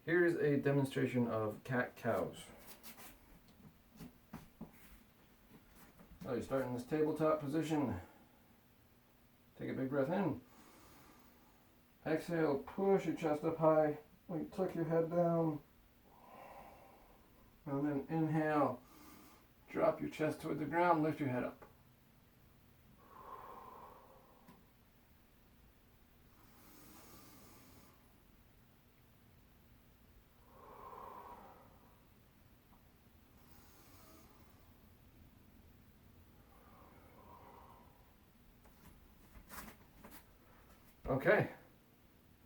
Here's a demonstration of cat-cows. So you start in this tabletop position. Take a big breath in. Exhale, push your chest up high. Tuck your head down. And then inhale, drop your chest toward the ground, lift your head up. Okay,